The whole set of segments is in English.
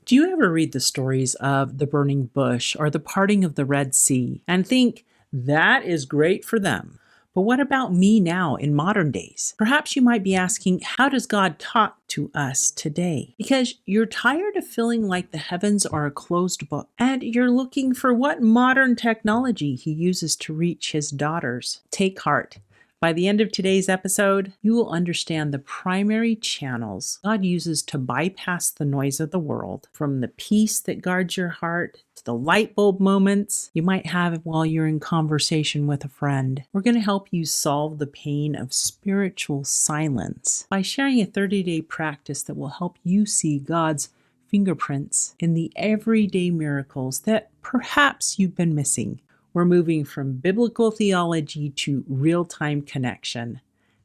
Do you ever read the stories of the burning bush or the parting of the Red Sea and think that is great for them? But what about me now in modern days? Perhaps you might be asking, how does God talk to us today? Because you're tired of feeling like the heavens are a closed book and you're looking for what modern technology He uses to reach His daughters. Take heart. By the end of today's episode, you will understand the primary channels God uses to bypass the noise of the world, from the peace that guards your heart to the light bulb moments you might have while you're in conversation with a friend. We're going to help you solve the pain of spiritual silence by sharing a 30-day practice that will help you see God's fingerprints in the everyday miracles that perhaps you've been missing. We're moving from biblical theology to real-time connection.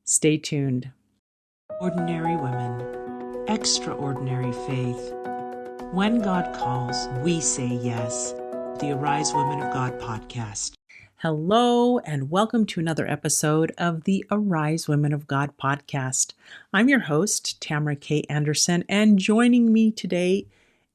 Stay tuned. Ordinary women, extraordinary faith. When God calls, we say yes. The Arise Women of God podcast. Hello, and welcome to another episode of the Arise Women of God podcast. I'm your host, Tamara K. Anderson, and joining me today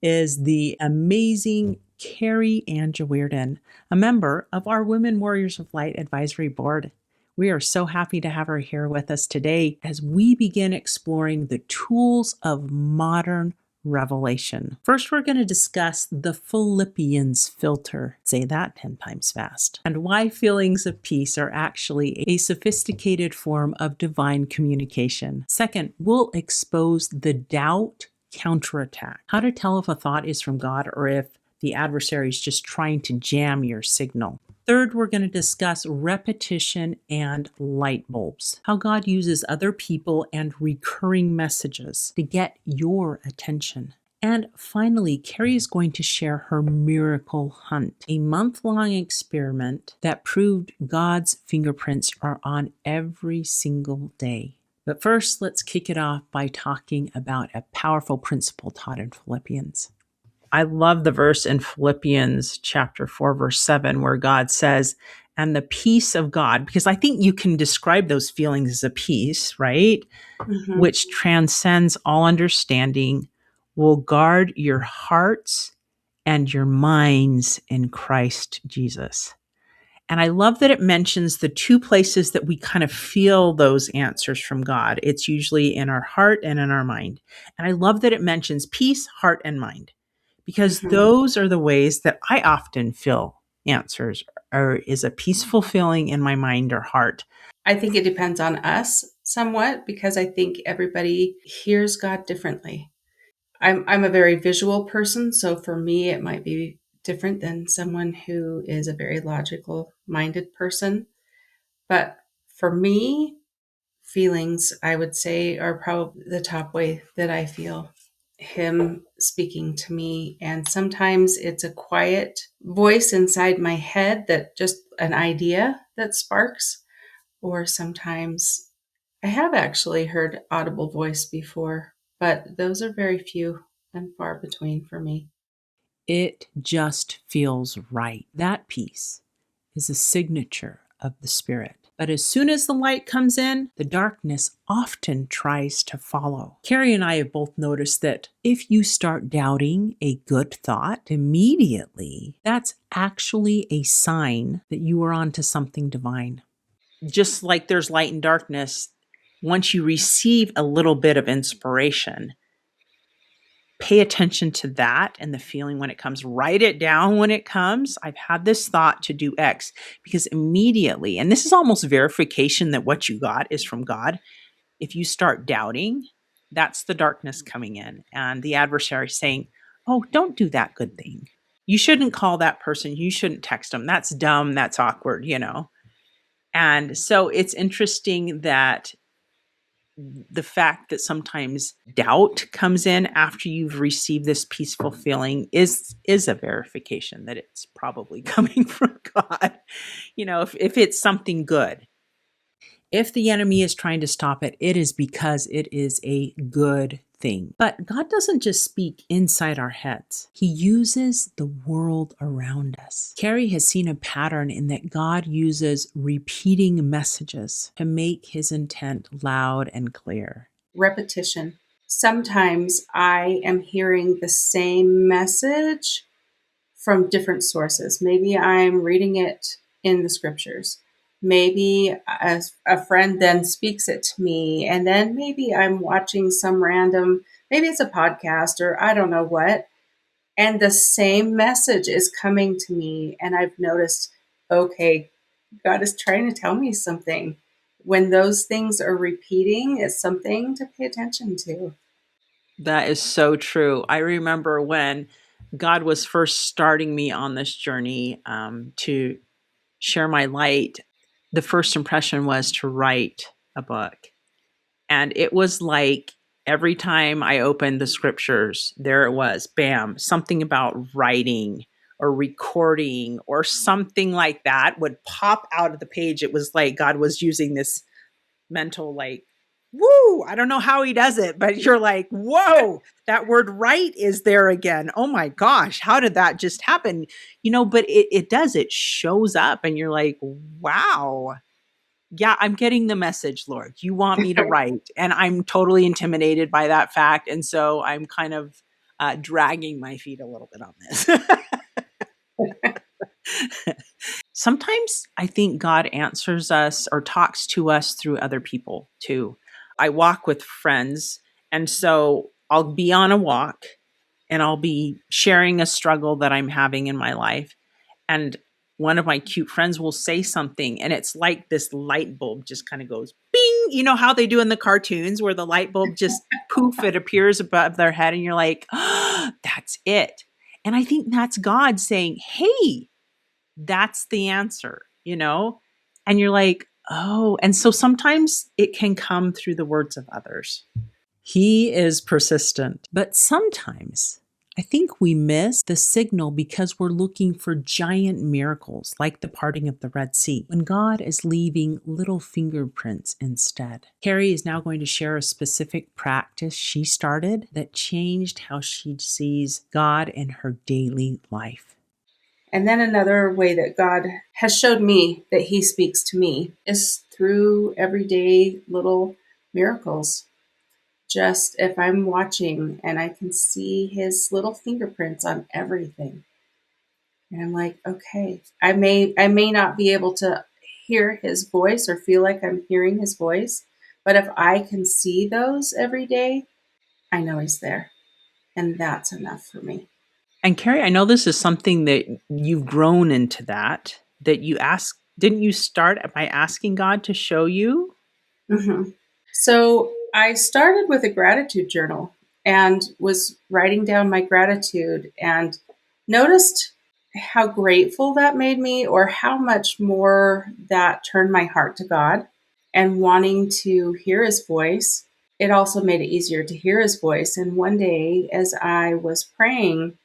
is the amazing Kari Anjewierden, a member of our Women Warriors of Light Advisory Board. We are so happy to have her here with us today as we begin exploring the tools of modern revelation. First, we're going to discuss the Philippians Filter. Say that 10 times fast. And why feelings of peace are actually a sophisticated form of divine communication. Second, we'll expose the Doubt Counterattack. How to tell if a thought is from God or if the adversary is just trying to jam your signal. Third, we're going to discuss repetition and light bulbs, how God uses other people and recurring messages to get your attention. And finally, Kari is going to share her miracle hunt, a month-long experiment that proved God's fingerprints are on every single day. But first, let's kick it off by talking about a powerful principle taught in Philippians. I love the verse in Philippians chapter 4, verse 7, where God says, and the peace of God, because I think you can describe those feelings as a peace, right? Mm-hmm. Which transcends all understanding, will guard your hearts and your minds in Christ Jesus. And I love that it mentions the two places that we kind of feel those answers from God. It's usually in our heart and in our mind. And I love that it mentions peace, heart, and mind. Because those are the ways that I often feel answers, or is a peaceful feeling in my mind or heart. I think it depends on us somewhat, because I think everybody hears God differently. I'm a very visual person, so for me it might be different than someone who is a very logical minded person. But for me, feelings, I would say, are probably the top way that I feel Him speaking to me. And sometimes it's a quiet voice inside my head, that just an idea that sparks. Or sometimes I have actually heard audible voice before, but those are very few and far between for me. It just feels right. That peace is a signature of the Spirit. But as soon as the light comes in, the darkness often tries to follow. Kari and I have both noticed that if you start doubting a good thought immediately, that's actually a sign that you are onto something divine. Just like there's light and darkness, once you receive a little bit of inspiration, pay attention to that and the feeling when it comes. Write it down when it comes. I've had this thought to do X, because immediately, and this is almost verification that what you got is from God. If you start doubting, that's the darkness coming in and the adversary saying, oh, don't do that good thing. You shouldn't call that person. You shouldn't text them. That's dumb. That's awkward, And so it's interesting that the fact that sometimes doubt comes in after you've received this peaceful feeling is a verification that it's probably coming from God, if it's something good. If the enemy is trying to stop it, it is because it is a good thing. But God doesn't just speak inside our heads. He uses the world around us. Kari has seen a pattern in that God uses repeating messages to make His intent loud and clear. Repetition. sometimes I am hearing the same message from different sources. Maybe I'm reading it in the scriptures. Maybe a friend then speaks it to me, and then maybe I'm watching some random, maybe it's a podcast or I don't know what, and the same message is coming to me. And I've noticed, okay, God is trying to tell me something. When those things are repeating, it's something to pay attention to. That is so true. I remember when God was first starting me on this journey to share my light, the first impression was to write a book. And it was like every time I opened the scriptures, there it was, bam, something about writing or recording or something like that would pop out of the page. It was like God was using this mental, like, woo, I don't know how he does it, but you're like, whoa, that word right is there again. Oh my gosh, how did that just happen? But it does, it shows up and you're like, wow. Yeah, I'm getting the message, Lord. You want me to write. And I'm totally intimidated by that fact. And so I'm kind of dragging my feet a little bit on this. Sometimes I think God answers us or talks to us through other people too. I walk with friends, and so I'll be on a walk and I'll be sharing a struggle that I'm having in my life. And one of my cute friends will say something, and it's like this light bulb just kind of goes bing. You know how they do in the cartoons where the light bulb just poof, it appears above their head, and you're like, oh, that's it. And I think that's God saying, hey, that's the answer, And you're like, oh, and so sometimes it can come through the words of others. He is persistent, but sometimes I think we miss the signal because we're looking for giant miracles like the parting of the Red Sea, when God is leaving little fingerprints instead. Kari is now going to share a specific practice she started that changed how she sees God in her daily life. And then another way that God has showed me that he speaks to me is through everyday little miracles. Just if I'm watching and I can see his little fingerprints on everything. And I'm like, okay, I may not be able to hear his voice or feel like I'm hearing his voice, but if I can see those every day, I know he's there. And that's enough for me. And Kari, I know this is something that you've grown into that you ask. Didn't you start by asking God to show you? Mm-hmm. So I started with a gratitude journal and was writing down my gratitude and noticed how grateful that made me, or how much more that turned my heart to God and wanting to hear his voice. It also made it easier to hear his voice. And one day, as I was praying,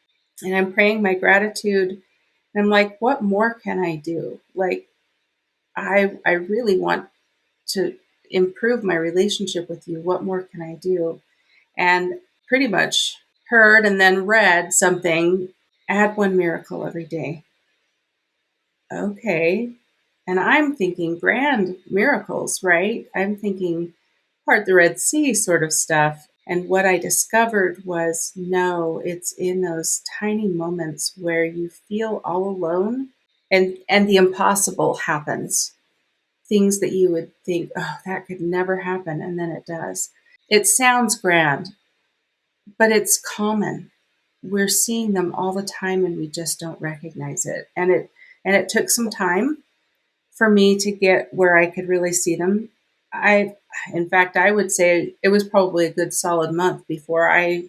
and I'm praying my gratitude, and I'm like, what more can I do? Like, I really want to improve my relationship with you. What more can I do? And pretty much heard and then read something, add one miracle every day. Okay. And I'm thinking grand miracles, right? I'm thinking part the Red Sea sort of stuff. And what I discovered was, no, it's in those tiny moments where you feel all alone and the impossible happens. Things that you would think, oh, that could never happen. And then it does. It sounds grand, but it's common. We're seeing them all the time and we just don't recognize it. And it took some time for me to get where I could really see them. In fact, I would say it was probably a good solid month before I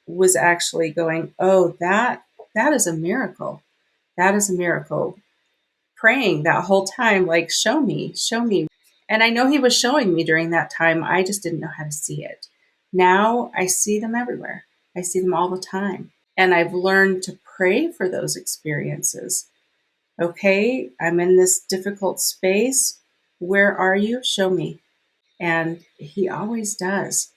was actually going, oh, that is a miracle. That is a miracle. Praying that whole time, like, show me, show me. And I know he was showing me during that time. I just didn't know how to see it. Now I see them everywhere. I see them all the time. And I've learned to pray for those experiences. Okay, I'm in this difficult space. Where are you? Show me. And he always does.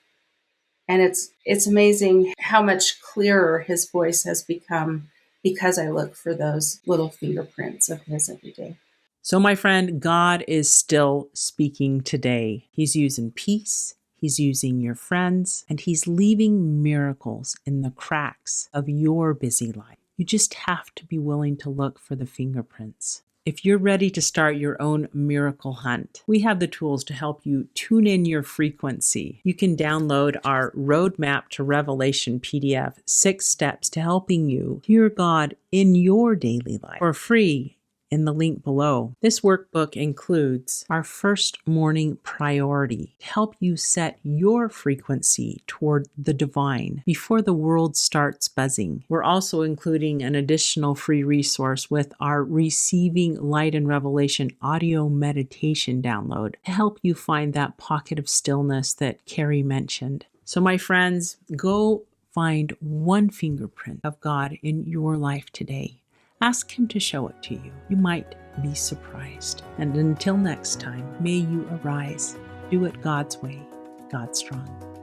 And it's amazing how much clearer his voice has become because I look for those little fingerprints of his every day. So, my friend, God is still speaking today. He's using peace. He's using your friends, and He's leaving miracles in the cracks of your busy life. You just have to be willing to look for the fingerprints. If you're ready to start your own miracle hunt, we have the tools to help you tune in your frequency. You can download our Roadmap to Revelation PDF, 6 steps to helping you hear God in your daily life, for free in the link below. This workbook includes our first morning priority to help you set your frequency toward the divine before the world starts buzzing. We're also including an additional free resource with our Receiving Light and Revelation audio meditation download to help you find that pocket of stillness that Kari mentioned. So my friends, go find one fingerprint of God in your life today. Ask Him to show it to you. You might be surprised. And until next time, may you arise. Do it God's way, God strong.